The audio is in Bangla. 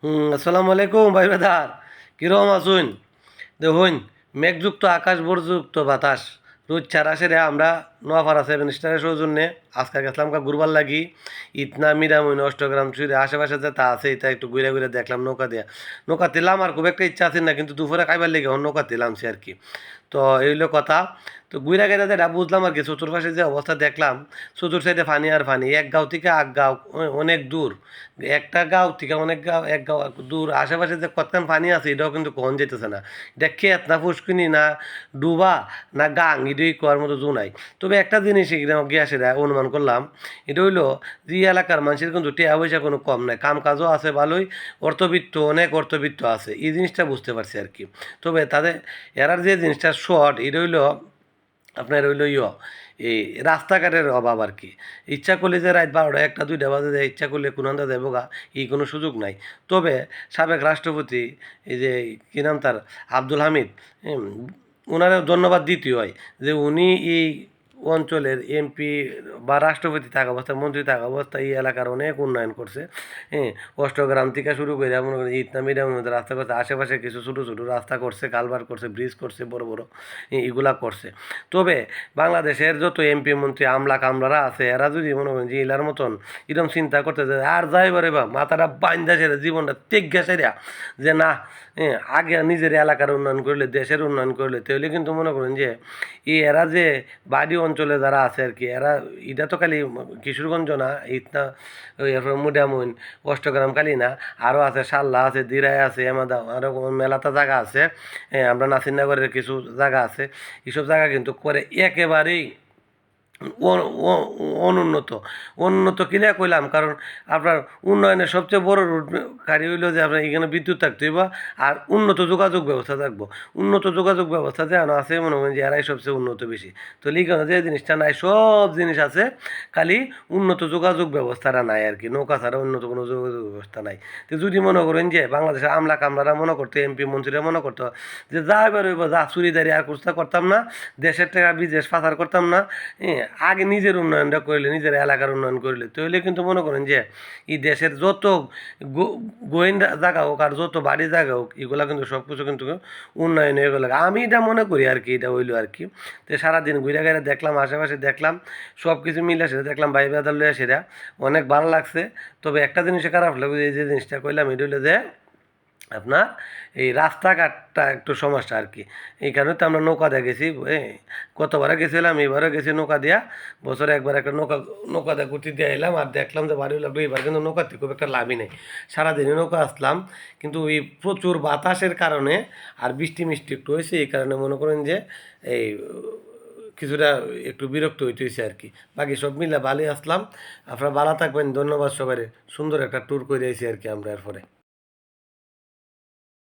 আসসালামু আলাইকুম ভাই বেদার, কিরকম আছুন? দেখুন, মেঘযুক্ত আকাশ বরযুক্ত বাতাস রোজ চার আসে রে আমরা নোয়াপাড়া 7 স্টারের সৌজন্যে আজকে গেছিলাম ঘুরবার লাগি। ইতনা মিরামইন অষ্টগ্রাম ছুঁড়ে আশেপাশে যে তা আছে এটা একটু ঘুরে ঘুরে দেখলাম নৌকা দিয়া। নৌকা দিলাম আর খুব একটা ইচ্ছা আছে না, কিন্তু দুপুরে খাইবার লেগে নৌকা দিলামছি আর কি। তো এইগুলো কথা। তো গুইরা গেলে যেটা বুঝলাম আর কি, চতুর্পাশে যে অবস্থা দেখলাম, চতুর সাইডে ফানি আর ফানি, এক গাঁও থেকে এক গাঁও অনেক দূর, একটা গাঁও থেকে অনেক গাঁও, এক গাঁও দূর আশেপাশে যে কতখান পানি আছে এটাও কিন্তু কখন যেতেছে না। এটা ক্ষেত না পুষ্কিনি না ডুবা না গাং, এটাই কোয়ার মতো জো নাই। তবে একটা জিনিস গিয়ে আসে অনুমান করলাম, এটা হইলো যে এই এলাকার মানুষের কিন্তু টেয়া পয়সা কোনো কম নাই, কাম কাজও আছে ভালোই, অর্থবিত্ত অনেক অর্থবিত্ত আছে, এই জিনিসটা বুঝতে পারছি আর কি। তবে তাদের এরার যে জিনিসটা শর্ট, এটা হইলো আপনার হইলো এই রাস্তাঘাটের অভাব আর কি। ইচ্ছা করলে যে রাত 12টা 1টা 2টা বাজে যায়, ইচ্ছা করলে কোন আন্দা যাবো গা, এই কোনো সুযোগ নাই। তবে সাবেক রাষ্ট্রপতি, এই যে কী নাম তার, আব্দুল হামিদ, ওনারা ধন্যবাদ দিতে হয় যে উনি এই অঞ্চলের এমপি বা রাষ্ট্রপতি থাকা অবস্থায়, মন্ত্রী থাকা অবস্থায় এই এলাকার অনেক উন্নয়ন করছে। হ্যাঁ, অষ্টগ্রাম থেকে শুরু করে মনে করেন ইটনা মিডিয়ামের মধ্যে রাস্তা করছে, আশেপাশে কিছু ছোটো ছোটো রাস্তা করছে, কালভার করছে, ব্রিজ করছে, বড় বড় এগুলা করছে। তবে বাংলাদেশের যত এমপি মন্ত্রী আমলা কামলারা আছে, এরা যদি মনে করেন যে এলার মতন এরকম চিন্তা করতে যায় আর যাইবারে বা মাথাটা বাইন্দা সেরে জীবনটা তেগ্যা সেরা, যে না, আগে নিজের এলাকার উন্নয়ন করলে, দেশের উন্নয়ন করলে, তাহলে কিন্তু মনে করেন যে এরা যে বাড়ি অঞ্চলে যারা আছে আর কি, এরা এটা তো খালি কিশোরগঞ্জ না, ইতনা এরপর মুডামুন, অষ্টগ্রাম খালি না, আরও আছে সাল্লা আছে, দিরাই আছে, এমাদা, আরও মেলাতা জায়গা আছে। আমরা নাসিরনগরের কিছু জায়গা আছে, এসব জায়গা কিন্তু করে একেবারেই অনুন্নত। অনুন্নত কিনে কইলাম, কারণ আপনার উন্নয়নের সবচেয়ে বড় কারি হইলো যে আপনার এখানে বিদ্যুৎ থাকতে হইব, আর উন্নত যোগাযোগ ব্যবস্থা থাকবো। উন্নত যোগাযোগ ব্যবস্থা যেন আছে, মনে করেন যে এরাই সবচেয়ে উন্নত বেশি। তো লিখানো যে জিনিসটা নাই, সব জিনিস আছে, খালি উন্নত যোগাযোগ ব্যবস্থাটা নাই আর কি, নৌকা ছাড়া উন্নত কোনো যোগাযোগ ব্যবস্থা নাই। তো যদি মনে করেন যে বাংলাদেশের আমলা কামলারা মনে করতো, এমপি মন্ত্রীরা মনে করতো যে যা এবার হইব, যা চুরিদারি আর কুস্তা করতাম না, দেশের টাকা বিদেশ পাচার করতাম না, আগে নিজের উন্নয়নটা করলে, নিজের এলাকার উন্নয়ন করলে, তাহলে কিন্তু মনে করেন যে এই দেশের যত গোয়েন্দা জায়গা হোক আর যত বাড়ি জায়গা হোক, এগুলা কিন্তু সব কিছু কিন্তু উন্নয়ন হয়ে গেল। আমি এটা মনে করি আর কি, এটা হইলো আর কি। তো সারাদিন ঘুরে ঘুরে দেখলাম, আশেপাশে দেখলাম, সব কিছু মিলে সেটা দেখলাম, ভাই বেদার লইয়া সেটা অনেক ভালো লাগছে। তবে একটা জিনিসে খারাপ লাগবে, এই যে জিনিসটা কইলাম, এটা হইলো যে আপনার এই রাস্তাঘাটটা একটু সমস্যা আর কি। এই কারণে তো আমরা নৌকা দিয়ে গেছি, কতবারে গেছিলাম, এবারও গেছি নৌকা দিয়া। বছরে একবার একটা নৌকা দিয়ে ঘুরতে দিয়ে এলাম, আর দেখলাম যে বাড়ি লাগলো, এবার কিন্তু নৌকাতে খুব একটা লাভই নেই। সারাদিনে নৌকা আসলাম, কিন্তু এই প্রচুর বাতাসের কারণে আর বৃষ্টি মিষ্টি একটু হয়েছে, এই কারণে মনে করেন যে এই কিছুটা একটু বিরক্ত হইতেছে আর কি। বাকি সব মিলে ভালোই আসলাম। আপনারা ভালো থাকবেন, ধন্যবাদ সবাই। সুন্দর একটা ট্যুর করে আইছি আর কি আমরা এরপরে।